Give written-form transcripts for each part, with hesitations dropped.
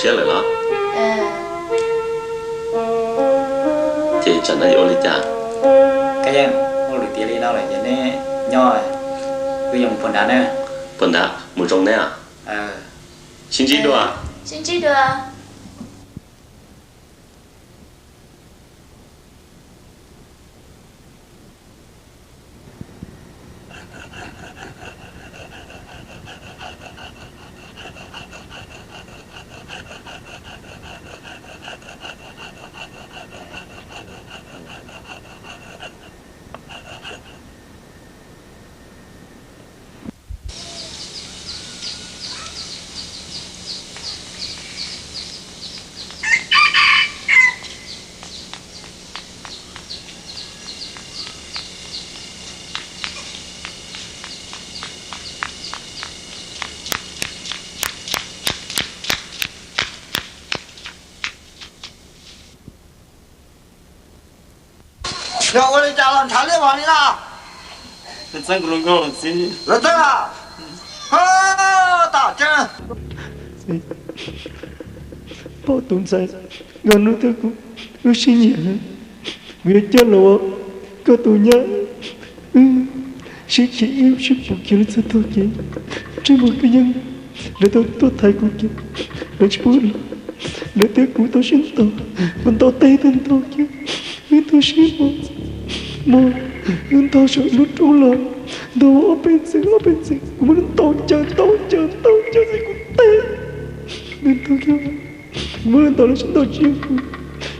xe lại đó chị chẳng thấy ô lịch chả cái em ô lịch tiền đi nào lại vậy nè nhỏ cứ dùng phần đá một trong nè xin chị đùa xin chị đùa 要我的家人查理往里啦。人生不能够了，行。人生啊，大家。Bảo tồn sai gần nó theo cũng sinh nhẹ việc cho lỗ có tù nhá sẽ chỉ yêu sẽ một kiểu sẽ thôi chứ trên một cái nhân để tôi thay của chứ để chú để tiếc của tôi sinh tao còn tao tây thân tao chứ vì tôi sinh một nhưng tao sợ lúc trong lòng tao ở bên gì muốn tao chờ gì cũng tê nên tao kêu muốn tao là chúng tao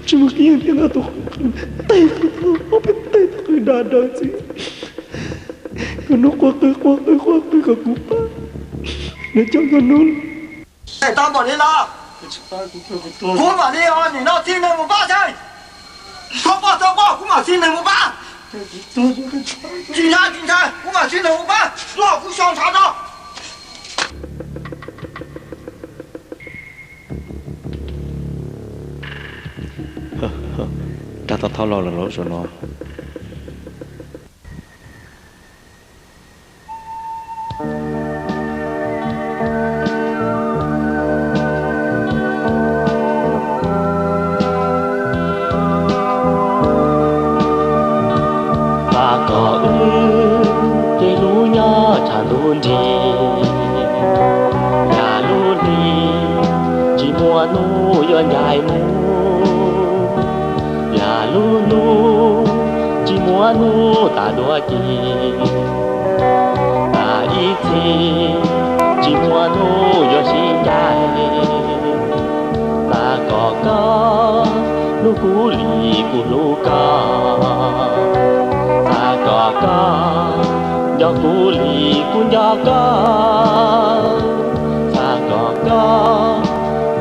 chỉ một cái gì là tao tay tao ở bên tay tao đà gì còn nó qua cả cú ba để cho con nó để tao bỏ đi là cố mà đi à你那今年我爸才说过我嘛今年我爸警察我嘛今年我爸老虎想查到ta tao thao lo là lỗi rồi nó và có cái lũ nhỏ chả luôn đi nhà luôn đi chỉ mua nu yon dài mu nhà luôn nu chỉ mua nu ta đua chi ta ít chi chỉ mua nu yon xin dài ta có lu cú lì cú lu ca do cú lì cú do ca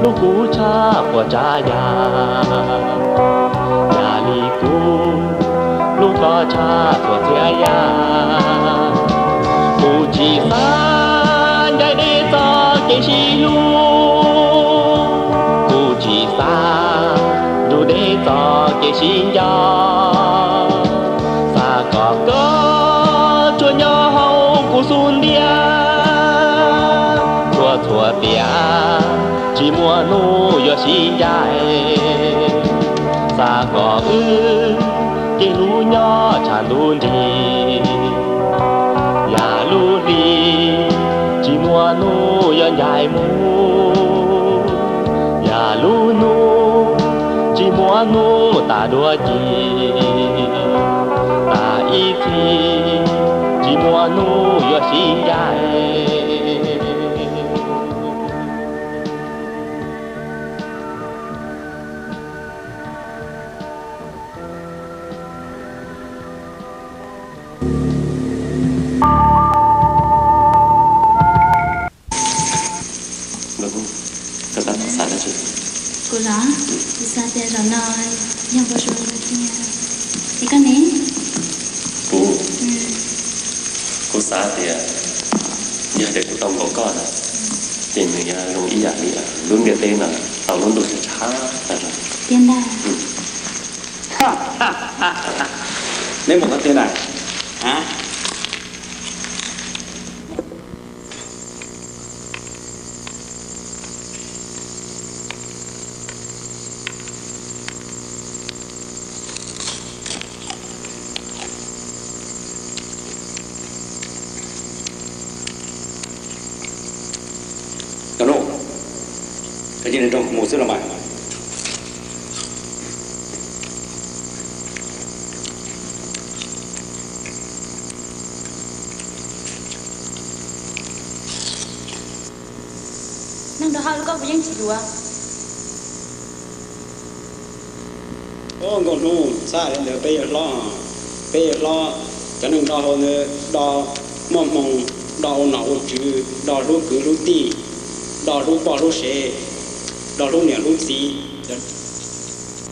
lúc cú cha của cha nhà lì cú lúc có cha của cha cú chỉ san đại đi cho cái gì lu cú chỉ san đủ để cho cái gì có chúa nhỏ hậu của xuân bia chúa bia chỉ mua nu yo xin dài xa có cái lũ nhỏ chả luôn đi nhà luôn đi chỉ mua nu yo dài mu nhà luôn nu chỉ mua nu ta đua chi ít chỉ mua nu yo xin dài các bạn xa đó chứ cô đó đi xa tiền rồi nói nhưng bao giờ thì cái này cô xa thì giờ để cô tông có con à tiền mình dùng ý dạng đi luôn cái tên là tao luôn được trả là tiền đây lấy một cái tên này hả cái gì này trong một số là bài năng đó có cái gì đùa còn nu xa đến để bây lo cái năng đo hơn đo mong đo nào chứ đo lúc cứ lúc ti đo lúc bỏ lúc xe đo lúc nè lúc gì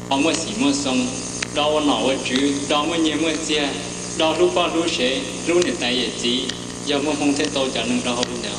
ông mới xí mới xong đo nào chứ đo mới nhẹ mới chia đo lúc bỏ lúc xe lúc nè tay gì gì giờ mới không thể tôi trả năng đo hơn nào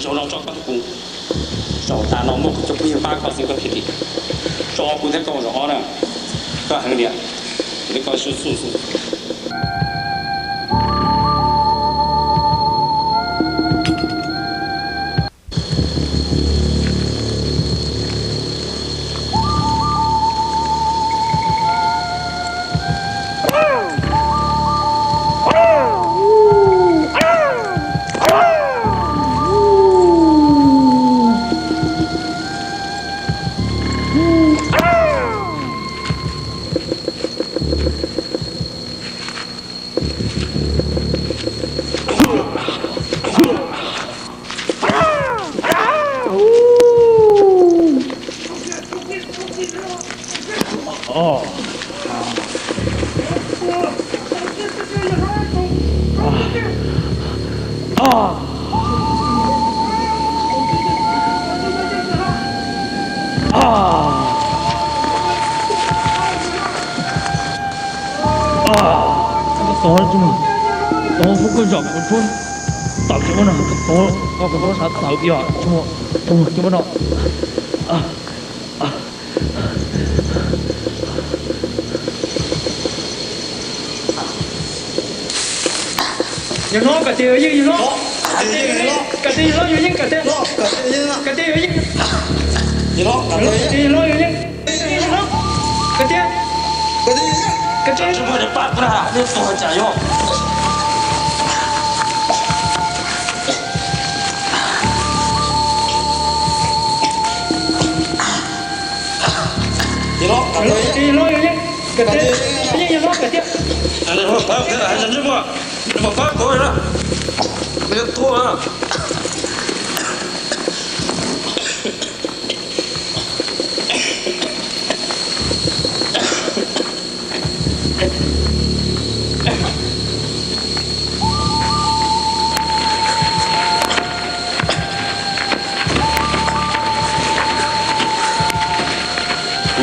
手上照看顾，手大脑目就不有发考试个皮的，照顾在高上呢，干很点，你搞是素素。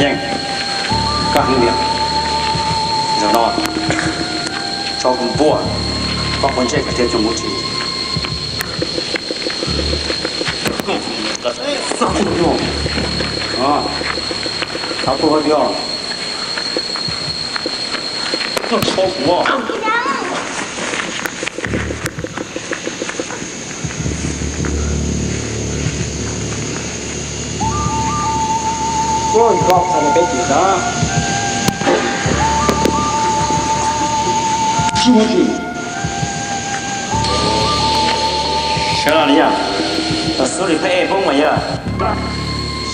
nhanh các hình điểm giờ nó cho cùng vua có con trai cả thiên trong một chỉ sao cũng được sao cũng được nó khó quá ôi gọt sao lại bé chỉ đó chú muốn gì sao là gì à ta số đi phải bông mày à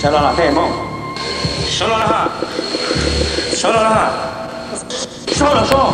sao là phải bông sao là ha sao là ha sao là sao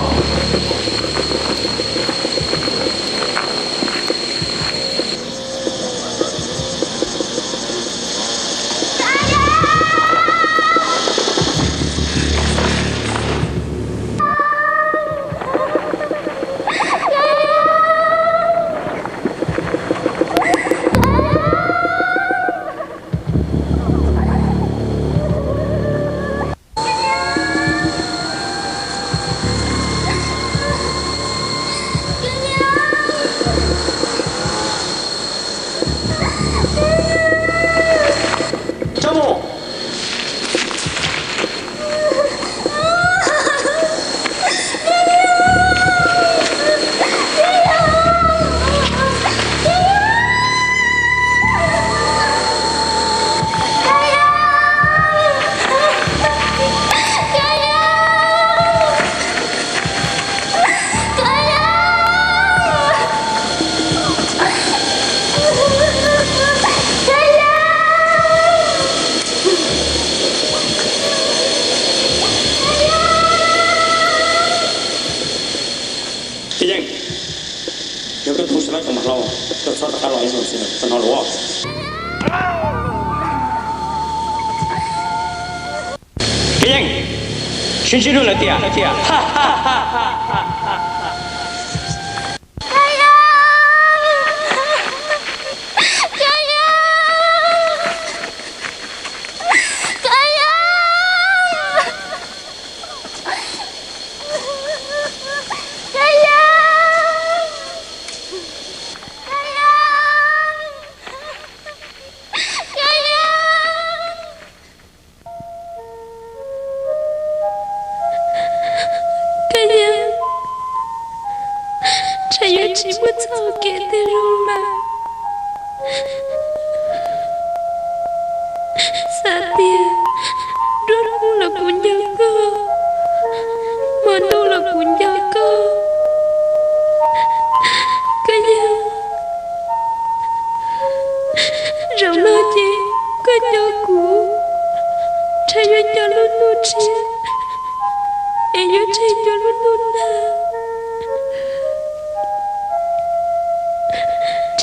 Xin luôn là tiền, ha ha ha ha ha. chỉ muốn cho kể từ rồi mà xa tiền rốt cuộc là của nhau cơ mà đâu là của nhau cơ cái gì rồi lo gì cái nhau cũ trái với nhau luôn luôn chia em nhớ trái nhau luôn luôn nè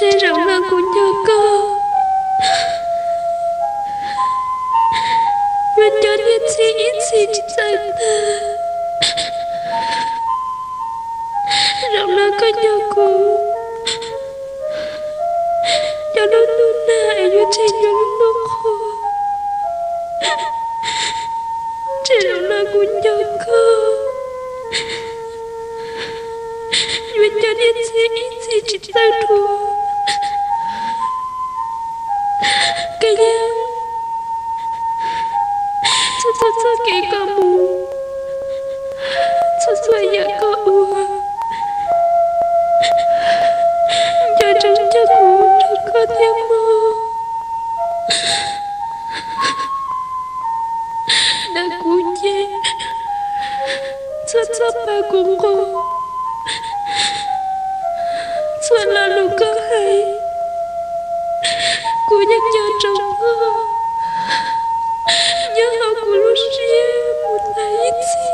trái rộng là của nhau cơ mình cho nên ít gì chỉ rằng ta rộng là có nhau cũ cho luôn luôn nè em nhớ trái nhau luôn luôn khô trái rộng là của nhau cơ mình cho nên ít gì chỉ rằng thua cái gì cho kỹ kamu sesuai yang kau buat jangan jago dekat yang mau dan kunci tetap bagongko selalu kahai kunyak jatuh nhớ aku Lucia một ngày gì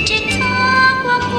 chỉ thơ qua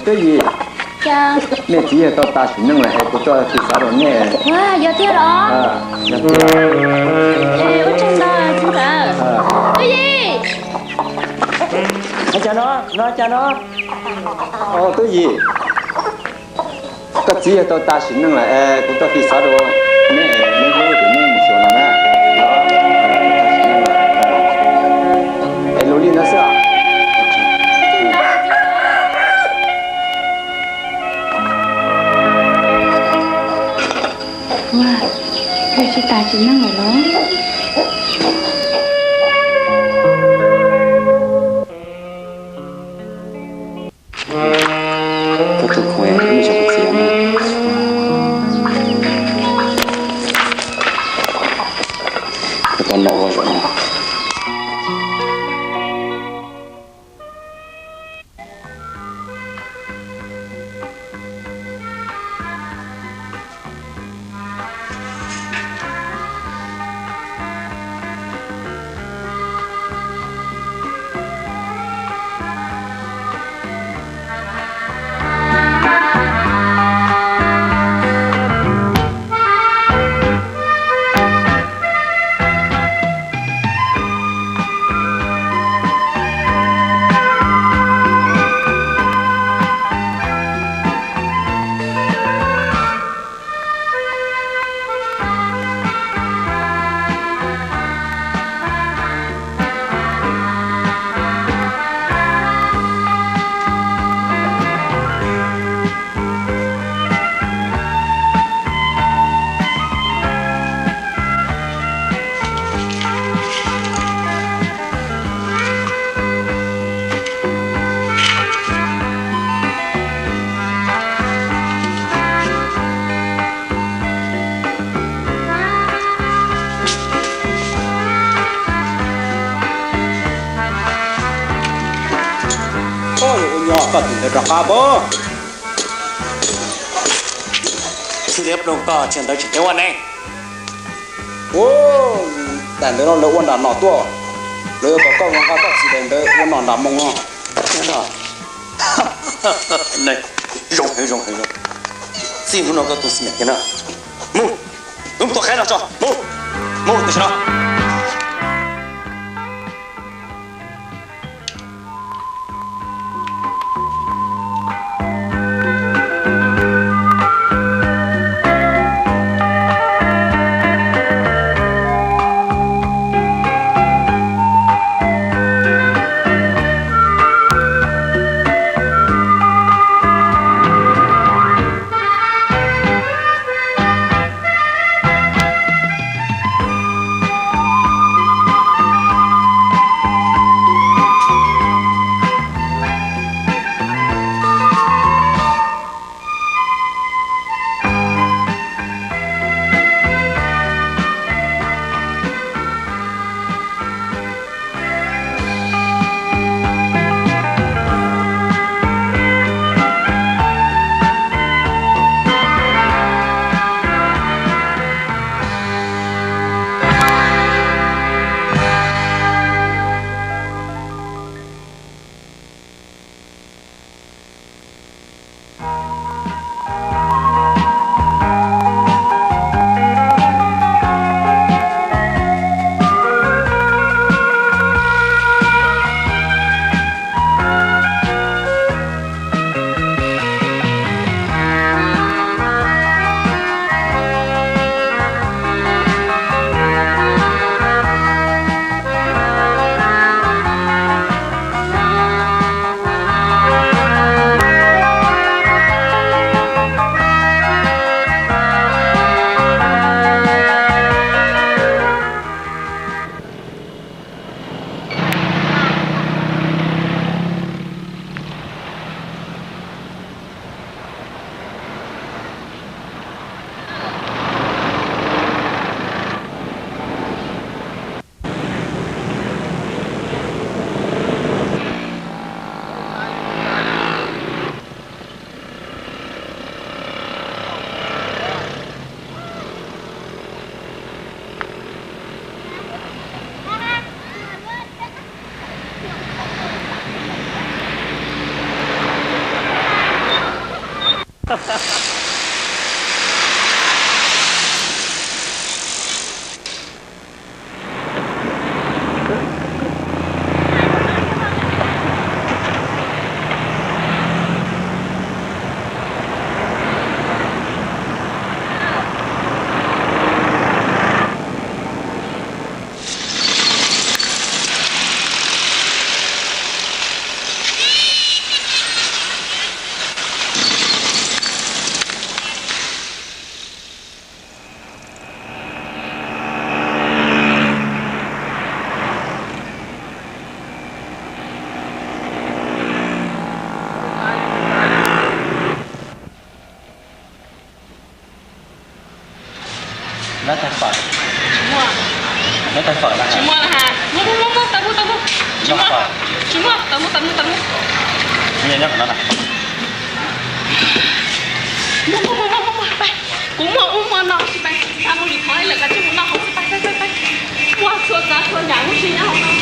cái gì? Chào. Nè chỉ là tao ta chỉ năng là hay của tôi thì sao rồi nè. Wow, giờ thế đó. Giờ thế. Ê, ở trên đó chúng ta. Cái gì? Nó cho nó. Cái gì? Cái chỉ là tao ta chỉ năng là của tôi thì sao rồi nè, nó vô thì nè một số nào đó. Lô đi nó sao? Wow, bây giờ ta chỉ năng ở đó. Cái tục khỏe không cho được gì nữa. Cái con nọ rồi nè. có thể được cả bố sự đẹp đồng cỏ chuyển tới chuyện quan này ôแต่เดี๋ยวเราอ้วนด่าหน่อตัวเลยบอกก็มันก็ต้องสีแดงเลยอ้วนหน่อด่ามงอ่ะนั่นอ่ะ này rong hay xin nó có tôi xin cái nào mu tôi khai nào cho mu từ nào nó thành phở Chú mua. nó thành phở là Chú mua là hà. Mua tao mua. Chú mua. Chú mua, tao mua. nhìn nhá của nó này Mua.ไป. Cú mua nó điไป. Ăn không đi khỏi là cả chú nó khôngไป. Mua xua giá xua nhãn không xí nhau đâu.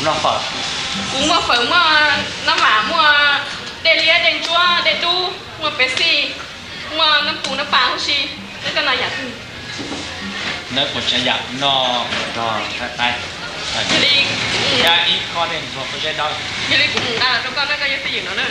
nó phở cũng mua phở mua nó mà mua để lia để chua để đu mua bé xì mua nóปูnó pha không xí nó cái này nhặt nó của trái dặm nó tay cái đi ra ít con này thuộc cái trái đau cái đi cũng là trong con nó có cái gì nó nữa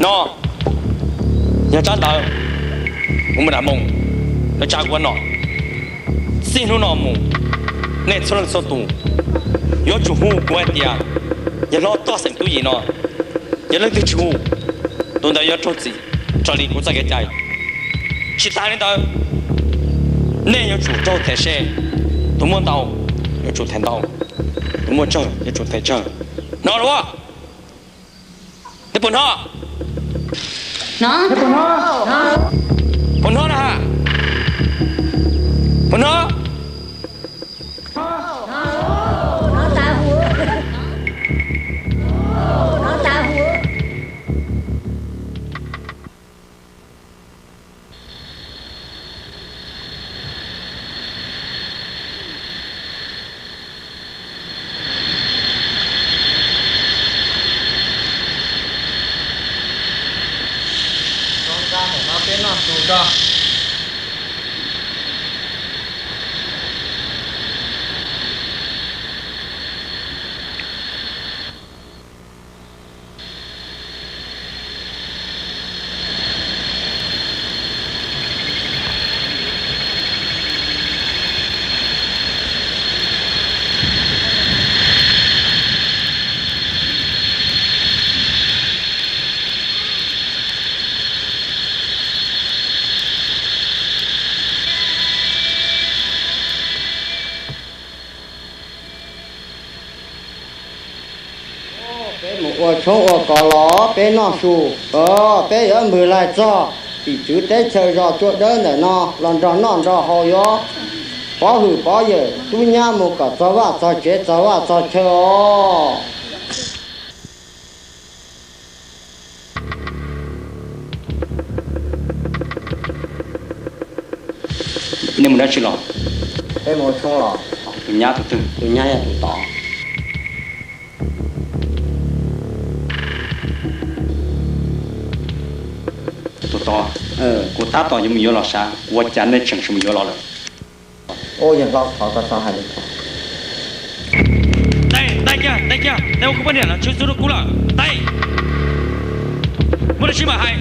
喏，要长大，我们来梦，要加过喏，心中喏梦，那出了速度，要主户关掉，要老多成都人喏，要那个主，懂得要做自己，这里不再给家，其他人都，那要主做台山，多么刀，要主台刀，多么正要主台正，喏了哇，你本他。nó Phun nó nè hả? Phun nó. Nó ta hùa. Nó ta hùa. Nó tù cho chỗ ở có ló bé nó sù bé ở mười lại cho thì chú té chơi rõ chỗ đơn để nó lần rõ họ yo bỏ hử bỏ giờ tôi nhá một cả cho vợ cho chết cho vợ cho chơi nên mình đã chịu lòng em một chung lò tôi nhá ya tụi tỏ to cô ta to nhưng mình vô lò sa tôi chán nên chẳng mình vô lò được ô giờ lò thọ ta sao hay đi đây kia đây không có điện là chưa số cũ là đây muốn đi mà hay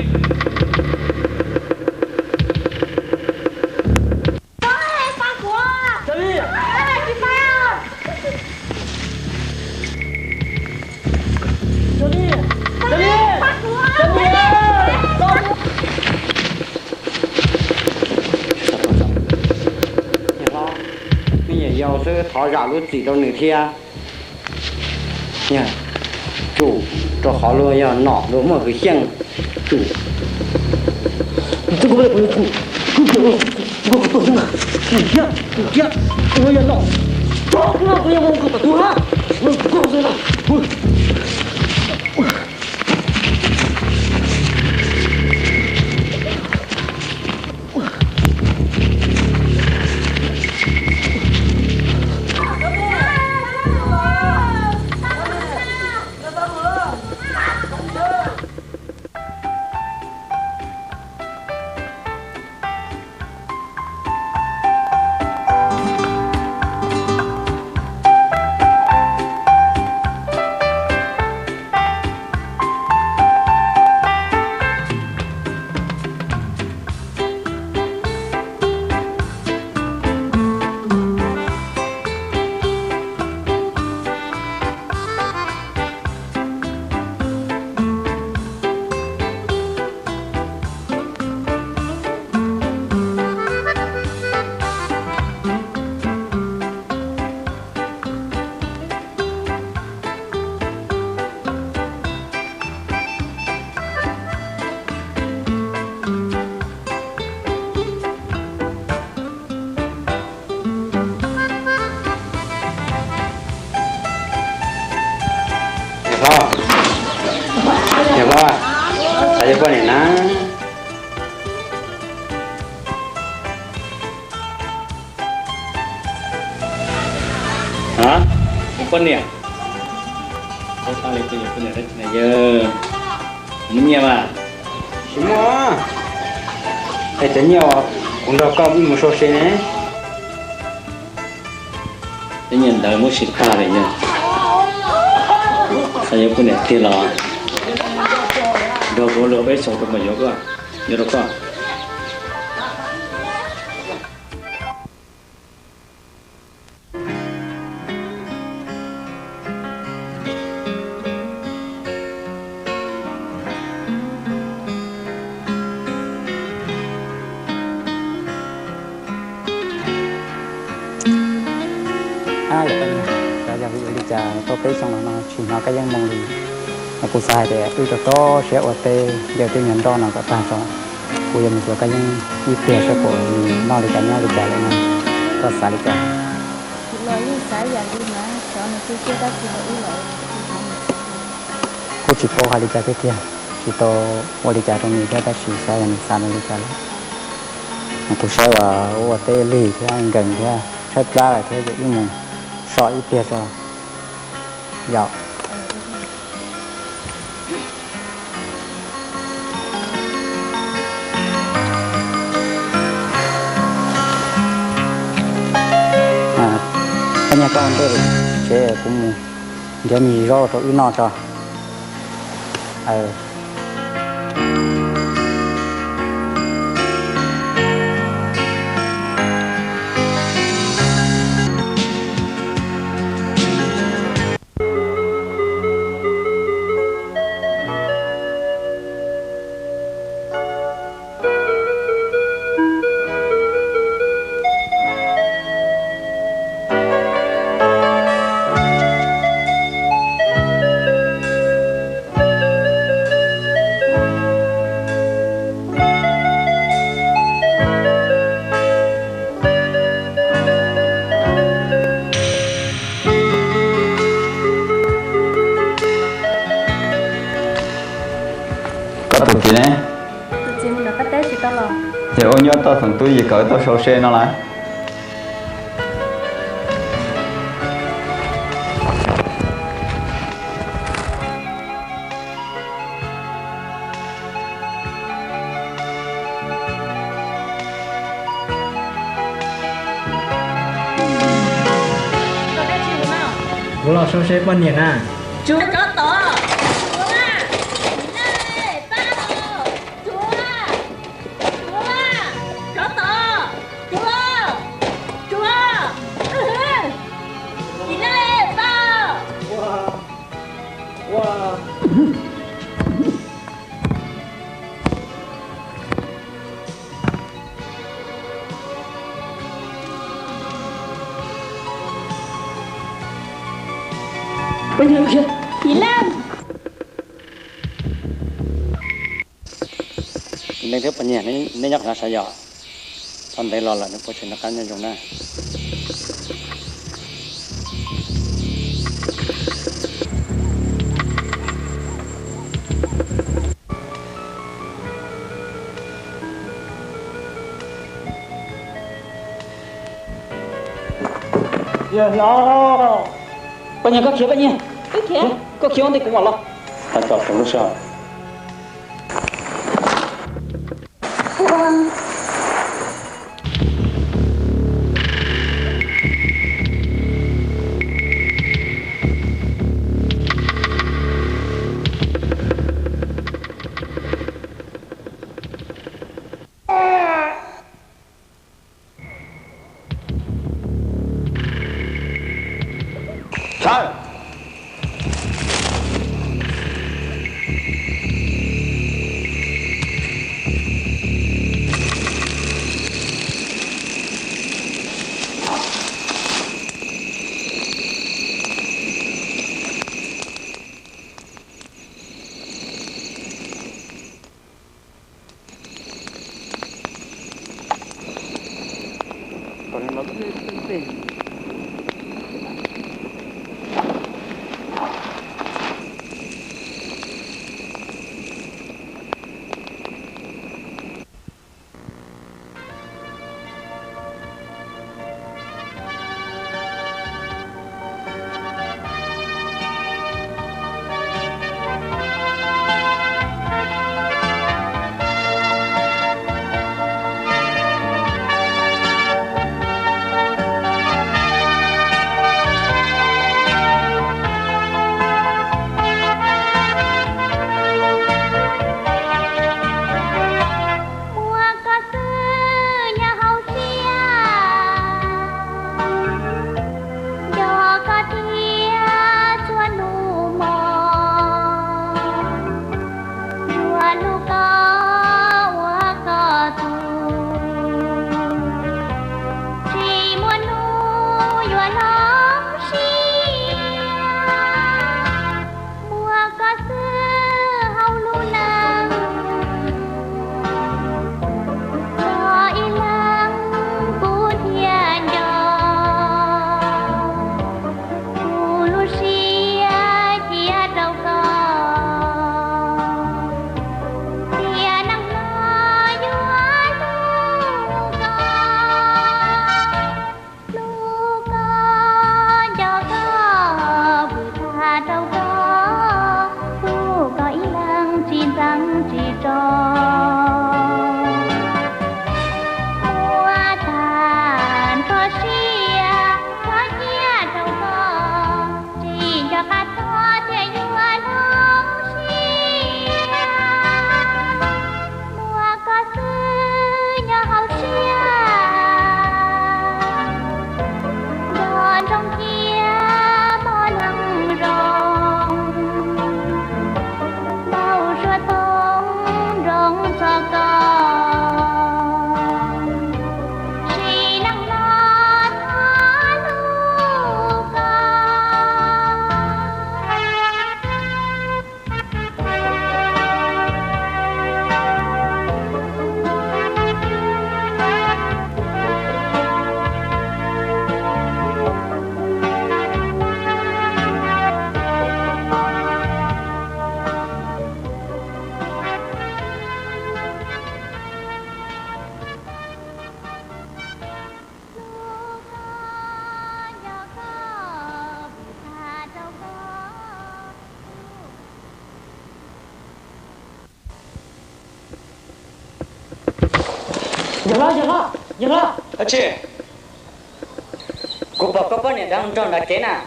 giờ sẽ thọ ra lúc gì đâu nữa thia nha chủ cho họ luôn ya nọ luôn mà cái xiang chủ这个不是主我不懂啊你这我要闹那不要我搞多啊我告诉了qua này ná hả một con nè tôi ta lấy tiền con này này giờ muốn nhiều mà xíu mà cái chén nhiều cũng đâu có một số xe này tự nhiên đời muốn xịt pha này nha sao con này tiền là Rồi có lửa bếp sống trong mày nhớ cơ nhớ được không? ai là cái này giờ ví dụ đi chả tôi tới xong rồi nó chỉ nó cái dân mong đi nó cũng sai để tôi cho to sẽ ở tê giờ tôi nhận đó nó có ta cho bây giờ mình cho cái dân đi tiền sẽ có nó đi cả nhau đi chả lại nó có sai đi chả lỗi như sai giờ đi mà cho nó tôi chưa đã chỉ lỗi cô chỉ có hai đi chả cái kia chỉ to ở đi chả trong này cái chỉ sai mình sai đi chả nó cũng sai và ở tê lì thế anh gần thế hết ra là thế vậy nhưng mà sợ ít tiền rồi dạ nhà con tôi sẽ cũng giờ mì rau rồi ít nọ cho tụi chị nè tụi chị mình là cái tết chị tao lo thì ôi nhớ tao thằng tôi gì cỡ tao sâu xe nó lại Cô lo sâu xe bao nhiêu à? chú có to Bây giờ kìa, chị Lan. nên thứ nhà nên nhắc là sao giờ còn đây lo là nó có chuyện nó cá nhân trong này nó bao nhiêu có khí bao nhiêu có khí thì cũng vào lo ta cho chúng nó sợ Sao? nó cứ dừng lo chị cô bảo có này đang trong là cái nào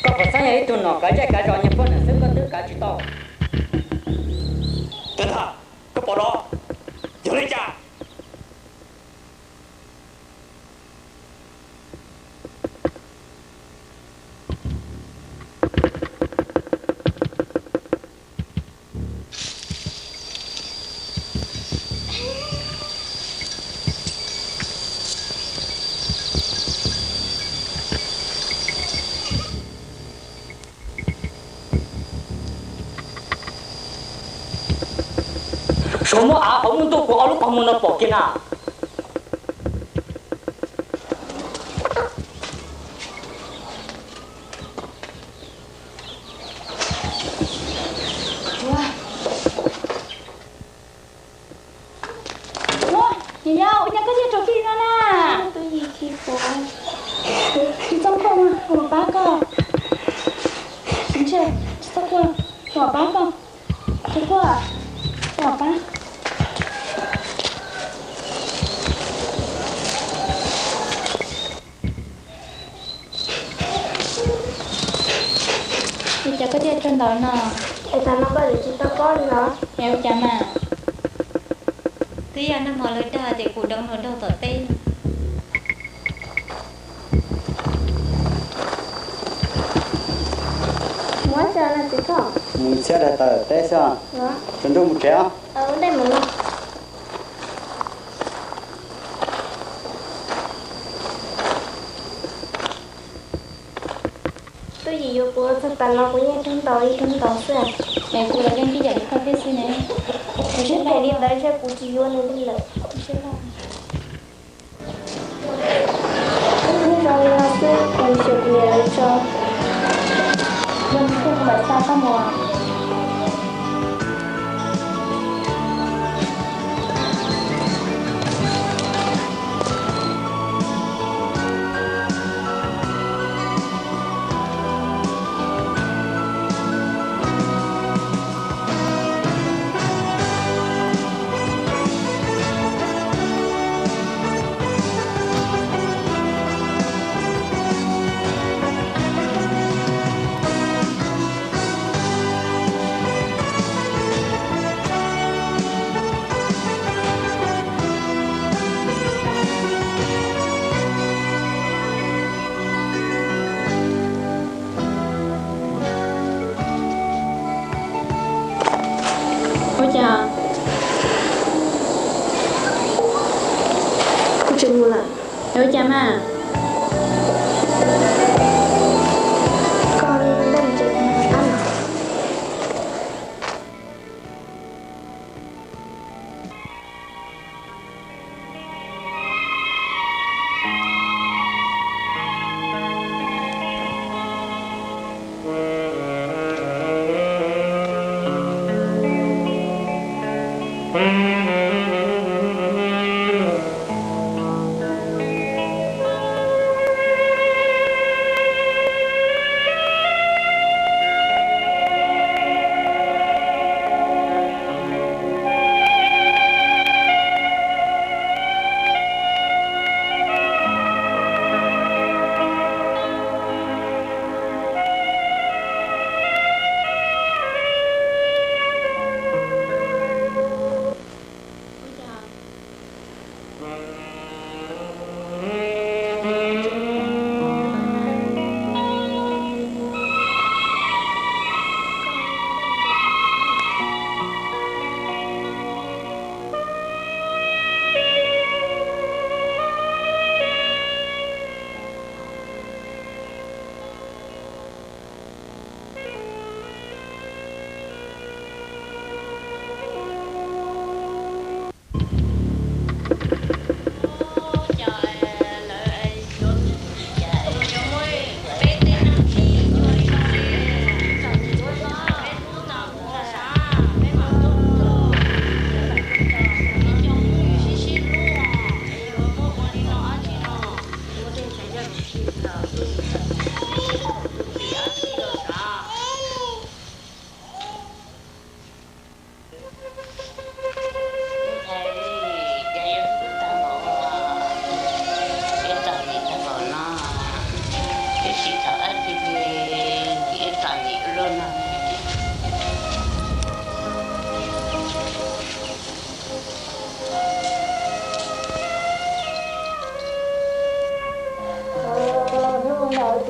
có phải sáng ấy tụi nó cái chạy cái trò nhập phân là sẽ có tất cả chỉ to真的có bảo đó dừng lên cha số mua áo không muốn tôi của lúc không muốn nó bỏ kia nào nhìn nhau nhà cái gì trò kia đó nè tôi gì khi phố trong không à của bác cơ xin chào sao qua của bác cơ thế qua của bác thì chả có gì trên đó nè em ta nó có gì chúng ta có đi đó em chả mà tuy anh nó mở lời đời thì cụ đông nó đâu tỏ tên muốn chơi là chỉ có muốn chơi là tờ té sao đó chúng tôi một trẻ ở đây một lần tôi gì vô bữa thật tàn nó cũng như trong tàu xưa mẹ cụ là cái gì vậy không biết gì này tôi sẽ phải đi đấy cho cụ chỉ vô nên đi lợi rồi là tôi còn chụp nhờ cho nhưng không phải sao có mùa đâu cha mà con đâm chừng ăn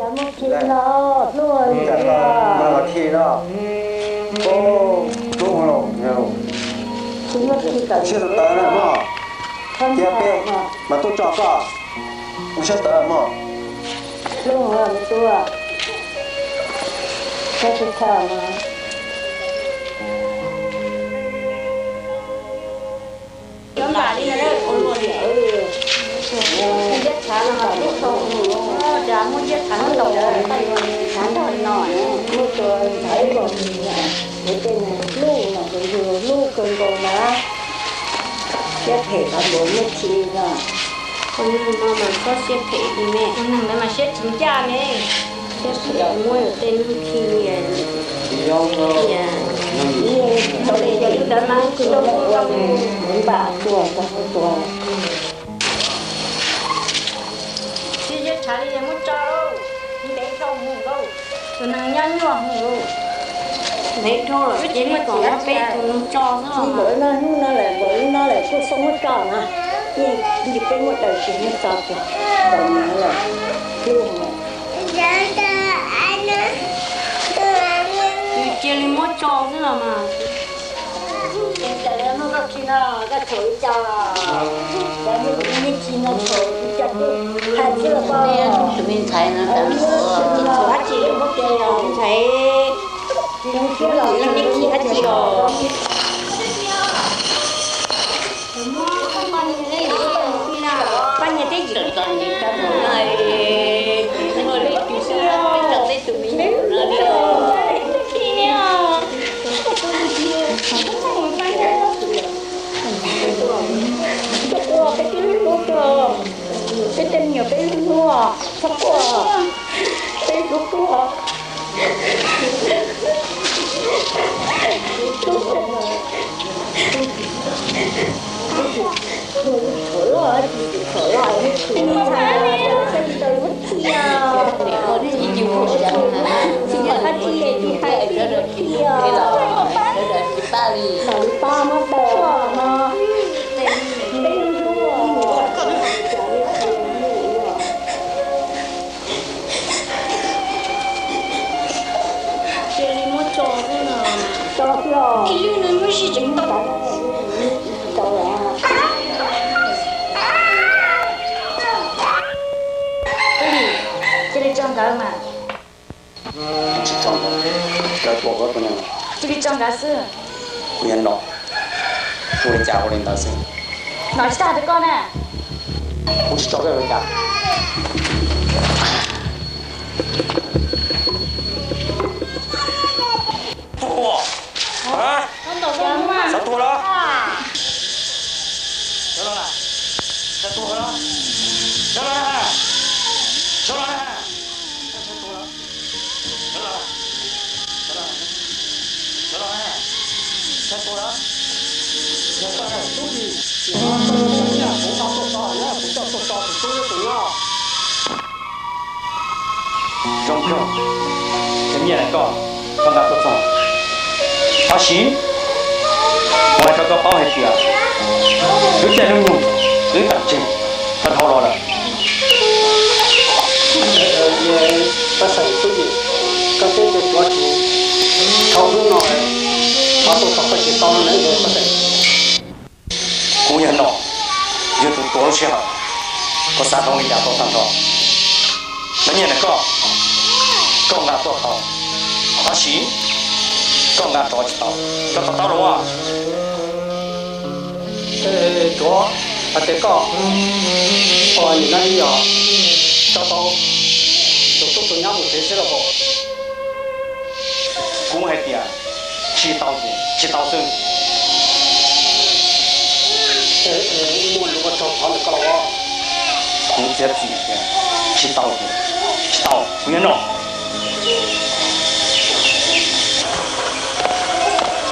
mà khi đó cô đúng không nhiều chưa được tới này mà tiếp bên mà tôi cho cả cũng sẽ tới mà luôn rồi tôi cái thứ thở mà chúng ta đi ra ôn một điểm rất khá là biết không đã muốn rất khá là đầu khá là nổi mua tôi thấy còn cái tênลูกlà vừaลูกcần còn là sẽ thể là 49 rồi con mà có sẽ thể đi mẹ con mà sẽ chính cha mẹ sẽ thể mua ở tên khi sau đây giờ chúng ta mang cứ đâu không muốn bà tuổi chị rất trả đi muốn cho đâu để không muốn đâu cho nàng nhanh nhọ muốn đấy thôi chỉ mới còn nó bé cũng cho nữa bởi nó lại cuộc sống nó cho mà nhưng cái một đời chỉ nó cho kìa bởi nó là luôn chia lên một cho nữa mà cái nó có khi nào cái thổi cho cái như khi nó thổi cho hai chứ là bao tụi mình thấy nó đã phát triển một cái thấy những cái là những cái phát triển ban nhà tết gì còn gì cả rồi ngồi lấy chú sữa lấy lấy tụi mình rồi đi khi nào cái lúc cái tên nhiều cái lúc sắp qua cái lúc qua Nguyên đó, tôi đi chào lên ta xin. Nói sao thế con à? Tôi chỉ cho cái với cả. Thua, hả? Con đổ ra mà. Sao thua đó? Cho nó này, sao thua đó? Cho nó này, cho nó này. Sao thua đó? Cho nó này, cho nó này, cho nó này. Sao thua đó? Trong không, cái nhà này con đã tốt rồi. Bác sĩ, ngoài cho con bao hết kìa. Cứ chạy nó nhung, cứ tập trình, thật hậu đó. Bác sĩ tôi gì, các cái việc đó thì không đúng nói, họ tôi không phải chỉ tao nó lấy được bác sĩ. Cú nhận nó, giờ tụi tôi sẽ học, có sao không đi nhà tôi thằng đó. Cái nhà này con đã tốt tao, bác sĩ, con đã tốt tao, cho tao đúng không? Chúa, thế con, nhìn này giờ, cho tao, tụi nhau một thế sẽ là bộ. Cũng hay tiền, chỉ tao xưng. Muốn lúc đó cho thằng cái đó. Cũng chết gì kìa, chỉ tao, nghe nó.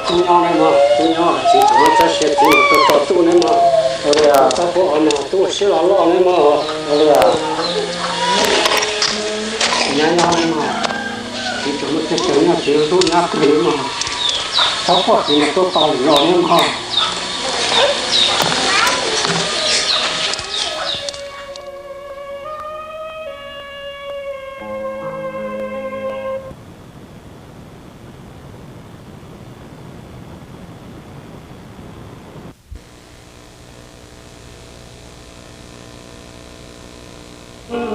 Tụi nhau này mà, chỉ thằng nó sẽ tụi tụi này mà. Rồi à, các bộ mà tụi sẽ lo này mà. Rồi à, nhau này mà, chỉ chúng nó sẽ chơi nhau chỉ tụi nhau cái mà. Các bộ thì tụi tao lo này mà. Kamu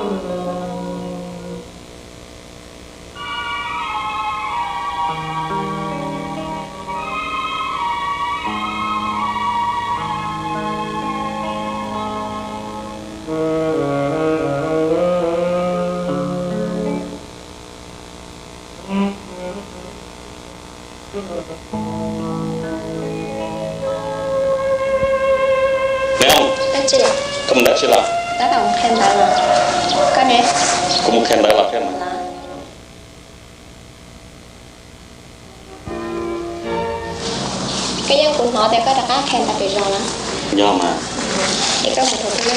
dah sila? Đã đồng khen đại là cái này. Kamu khen dah lah khen. Cái dân của họ thì có đặc khen đặc biệt rồi đó. Do mà. Thì có một thuộc luôn.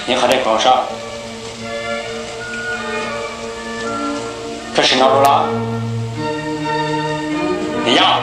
你还得搞啥？这是哪路了？你呀，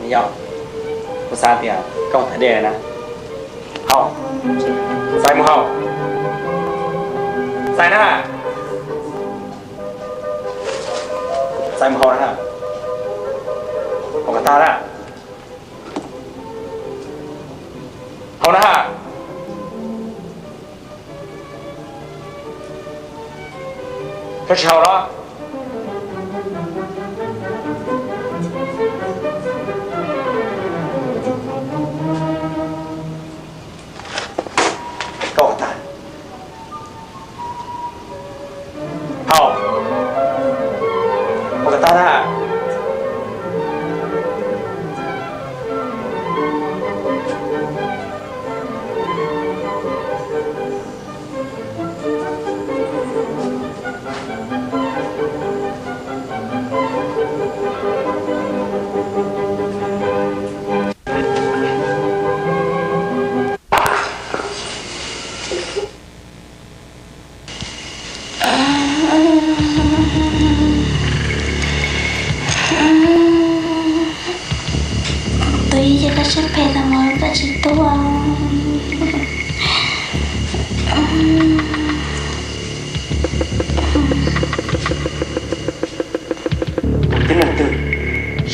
你要不3点跟我谈恋爱呢？好，在不好？在呢？在不好呢？我个大了。好了，这是好了。够大。好，我个大了。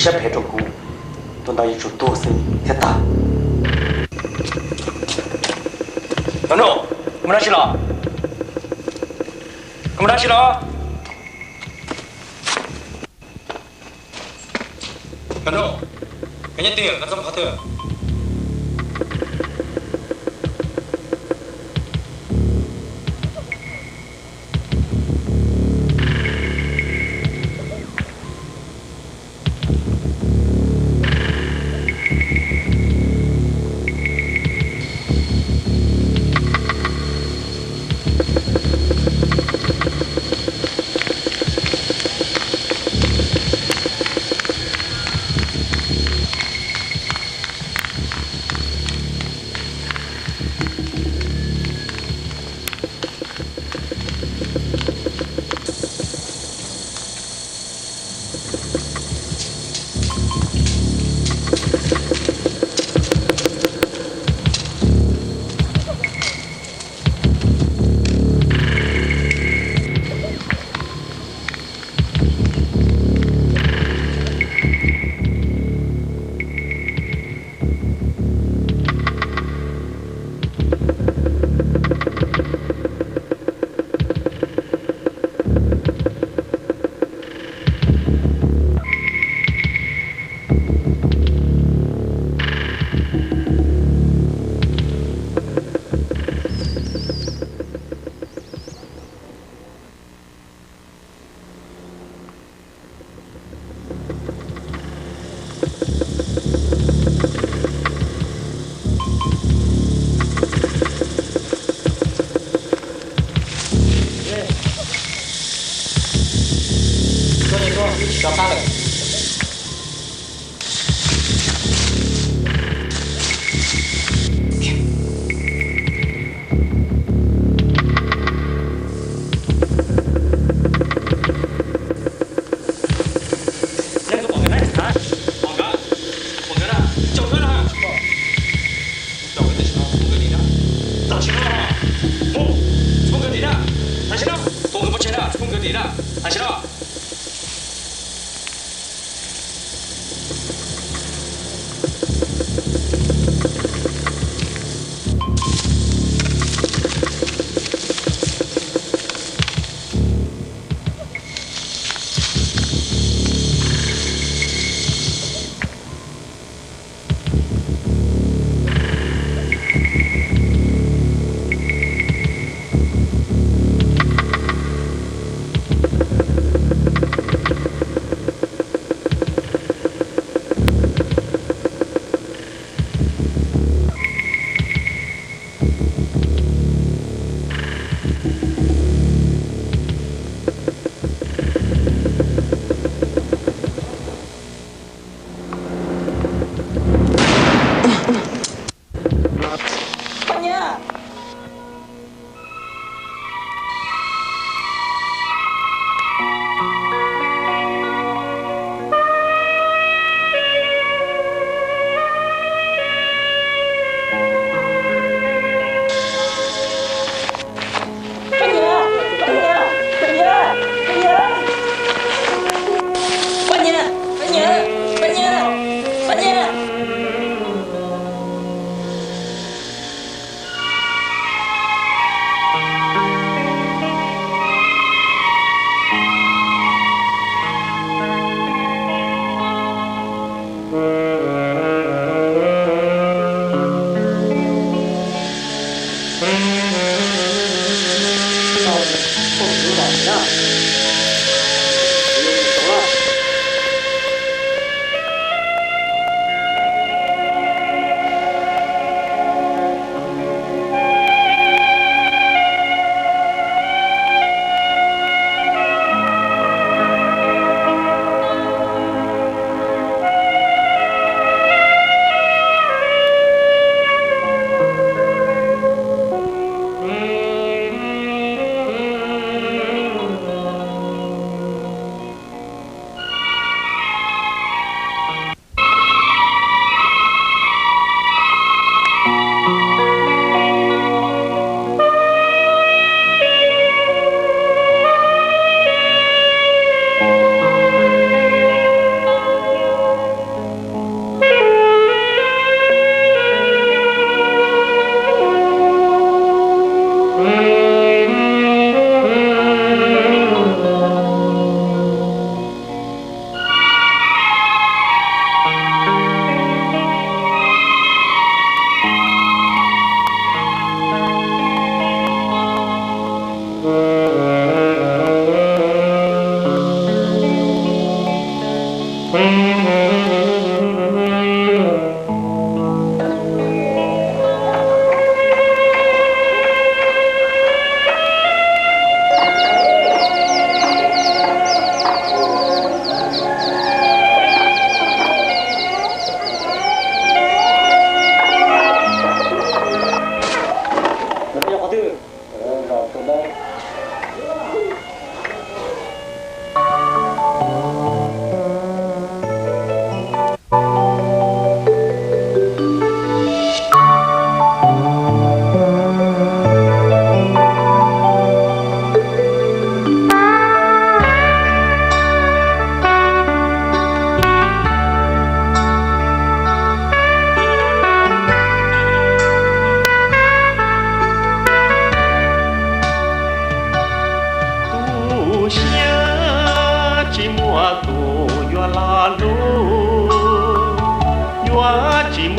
Sắp hết trong cũ, tôi nói chủ tôi sẽ thiết ta. Ấn độ, không đã xin lỗi. Không đã xin lỗi. Ấn độ, cái nhất tiền, nó không có thừa.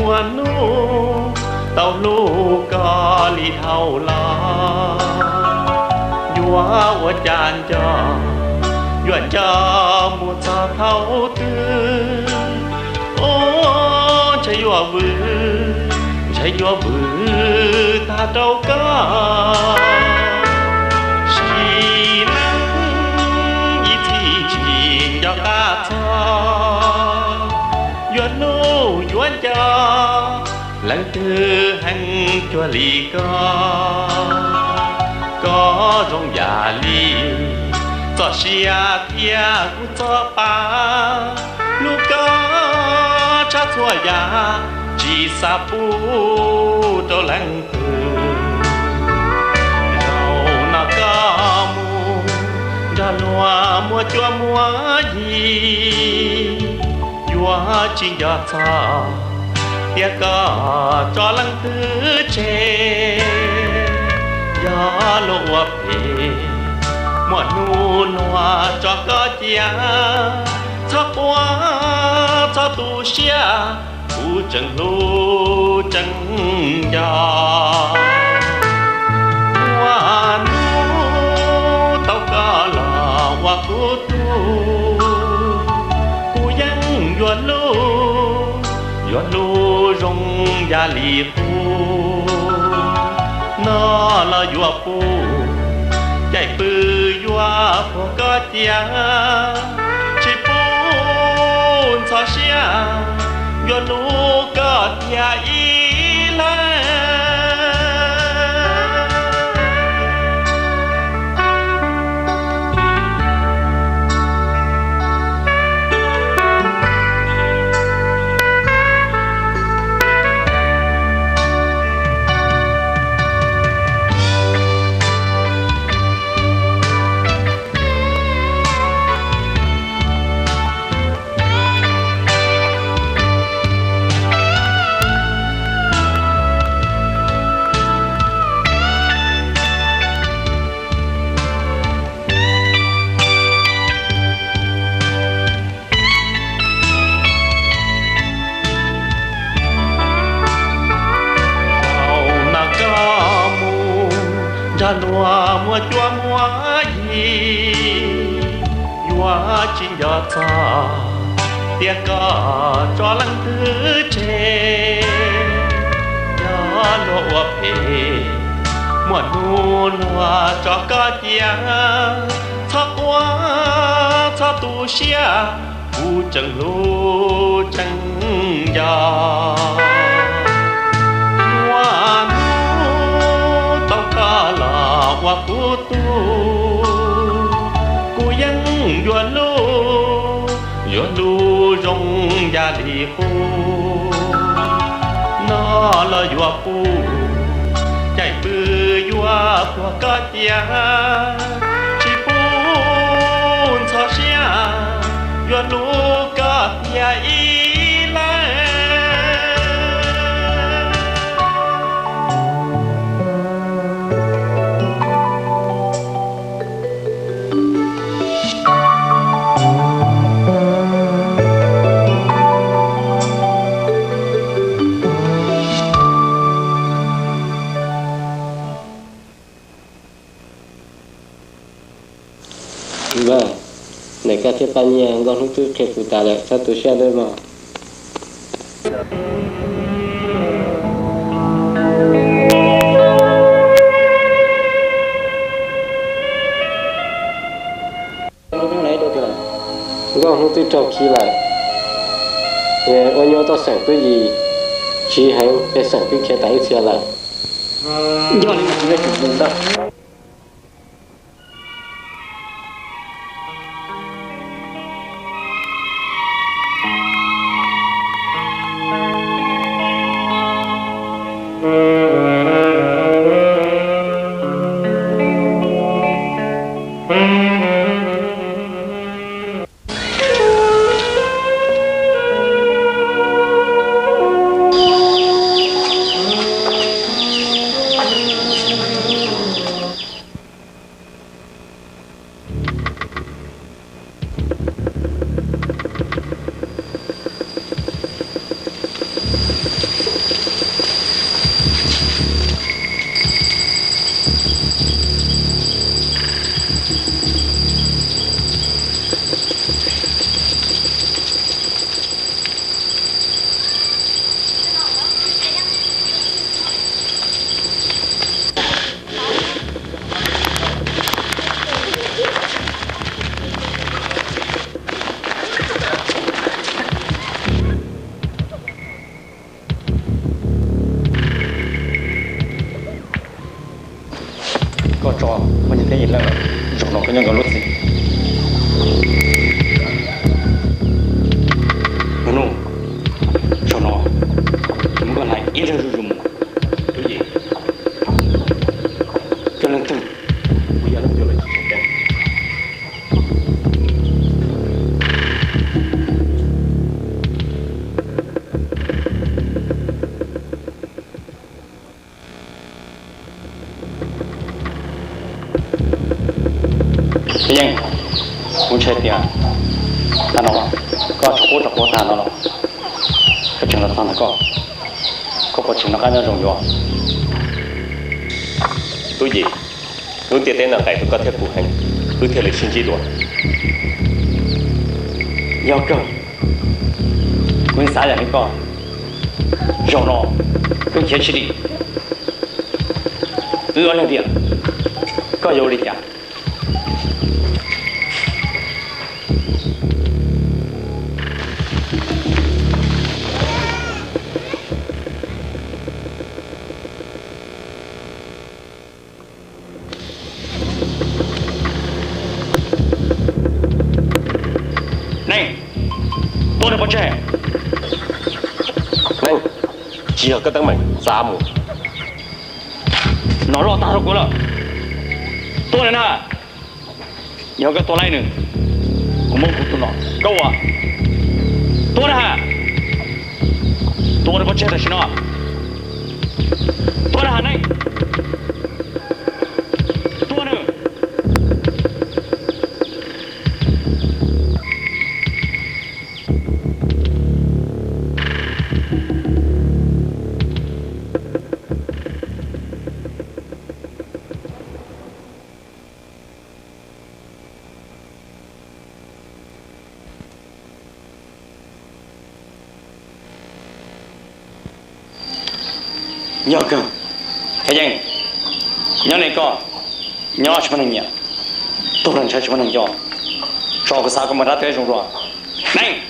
mùa nô tàu lô có lì thâu la vua vua chan cho yuan cho một sa thâu tư ô chạy vua vư ta đâu có chỉ nắng ý thì chỉ cho ta cho yuan nô yuan cho lần thứ hành cho lì có rong già lì cho xia thia cũng cho ba lúc có cha thua già chỉ sa pu đâu lăng từ đâu nào có mu đã loa mua cho mua gì vua chỉ cho ta tiếc có cho lăng thứ chê gió lụa về mùa nu loa cho có chia thắp quá thắp tu xia tu chân lu chân gió hoa nu tao có là hoa của tu dân yuan lu rong gia lì phu nó là vua phu chạy bự vua phu có chia chỉ phu sao xia vua lu có chia ý la loa mua chua mua gì vua chính cho ta tiếc có cho lăng thứ chê gió lụa về mùa nu loa cho có chia thắp quá thắp tu xia u chân lu chân gió hoa của tu dân yuan lu rong gia lì phu nó là vua phu chạy bự vua của có chia chỉ phu sao xia yuan lu có chia ý la vâng này các thiết ban nhà con lúc trước kể phụ ta lại sao tôi xe đây mà con lúc tôi trồng khí lại ôi nhớ tao sản cái gì chỉ hay để sản cái kia tại xe lại do những người chủ động đó thế gì là rồi nó có những cái lúc gì nó rồi nó chúng ta lại ít hơn dùng cái gì cho nên từ bây giờ nó cho lại cái gì muốn chơi tiền ta nói có chọc cố ta nó cái chuyện là ta nó có chuyện nó cái nó rộng rộng tôi gì luôn tiền tên là cái tôi có thể phụ hành tôi theo lịch sinh chi đuổi yêu cầu quân xã là cái con rộng nó quân chiến sĩ đi ưa là điểm có yêu lịch à chỉ ở các tầng mình giá mù nó lo ta rồi là tôi này nè nhớ cái tôi này nữa cũng mong tụi nó câu à tôi này tôi bắt chết rồi xin nó tôi này tôi nữa nhớ cơ cái gì nhớ này có nhớ cho mình nhớ tôi đang chơi cho mình nhớ cho cái sao cũng mà đã tới rồi này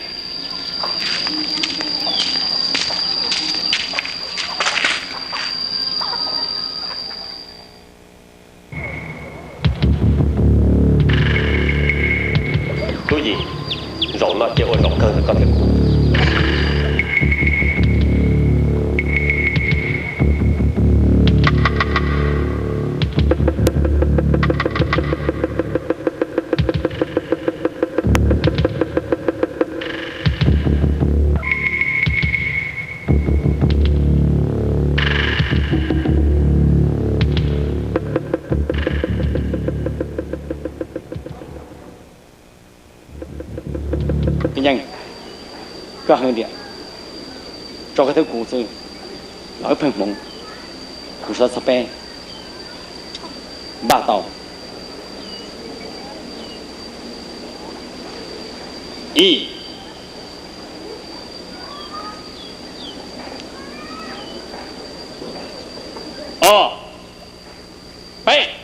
tôi gì rộng nó chỉ ôi rộng hơn có thể nhanh có hơn điện cho cái thứ cụ sư nói phần mộng cụ sa sắp pe ba tàu y Hey!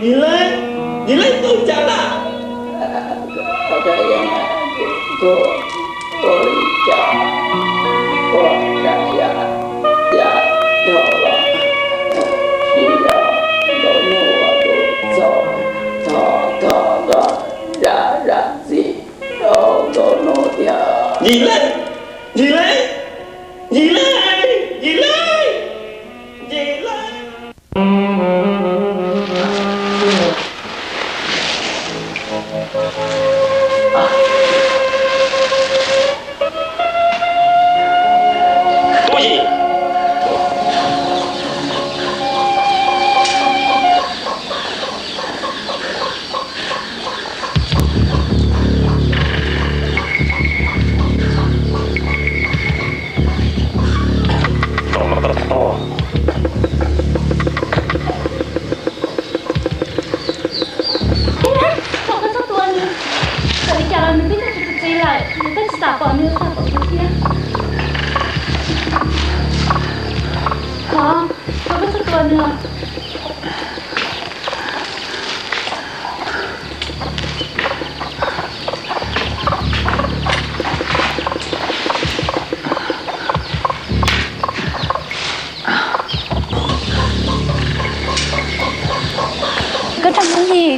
nhìn lên tôi chả là tôi chả có cả dạ đó là chỉ là tôi mua tôi ra gì đó tôi nói ya nhìn lên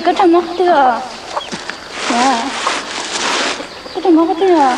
có trong móc chưa? Dạ. Có trong móc chưa?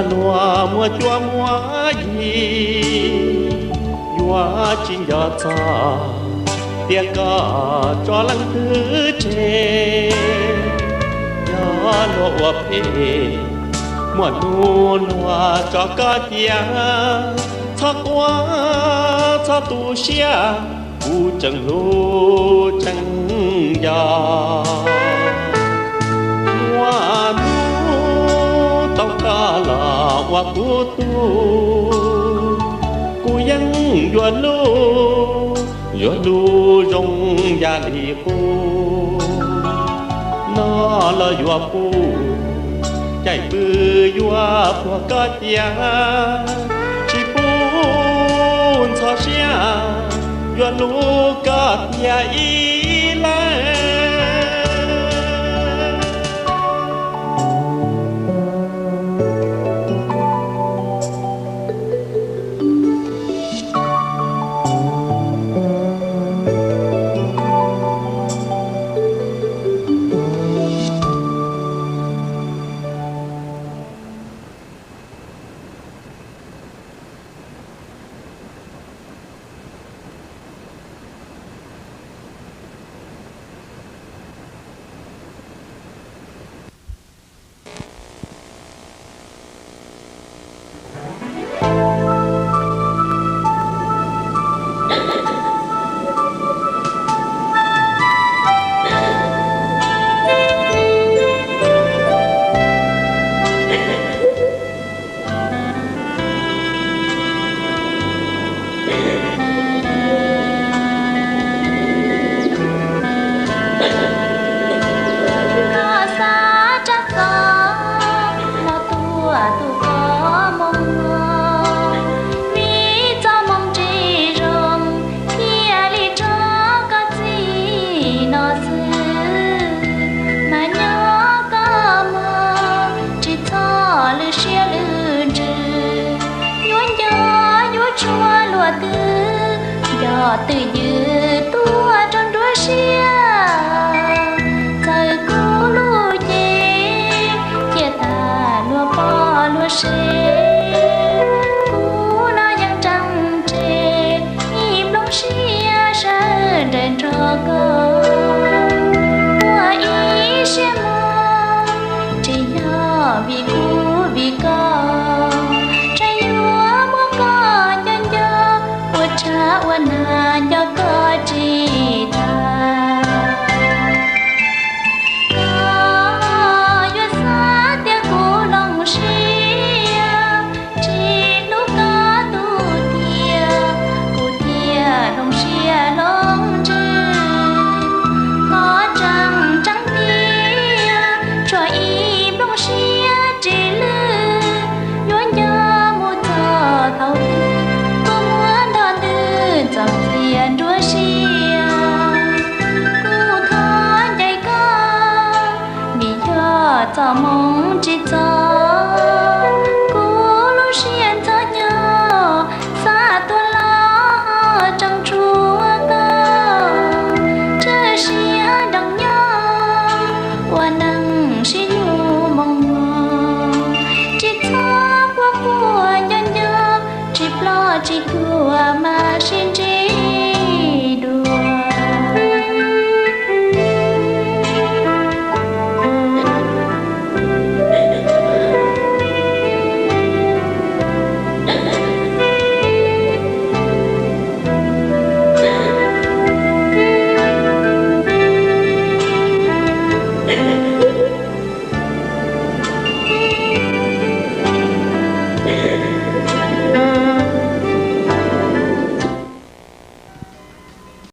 lúa mùa chua mùa gì hoa chim gió xa tiếng cỏ cho lăng thứ trên gió lộ phê mùa nu loa cho cá tia thác quá thác tu xia u chẳng lu chẳng gió hoa nu tao ca là hoa tu tuกูยังยวนลู yo lu rong ya li cô nó là yo pu chạy bư yo phua cá tia chỉ bún cho xia yo lu cá tia y la từ như tua trong đuôi xia giờ cô lu nhé chia ta lúa bò lúa xê cô nóยังtrăng trề im lông xia sơn đền cho con tua ý xia mò chỉ nhỏ vì cô vì con trái lúa mua con nhân nhớ của cha uốn hà cho có chỉ ta có yêu xa tiếng cô lòng xia chỉ lúc có tu tia cô tia lòng xia lòng trơn có trăng trắng tia cho im lòng xia chỉ lư nhớ nhớ một thở thâu cô muốn đón tư dòng tiền đua xia cô khó dạy con vì cho mong chỉ cho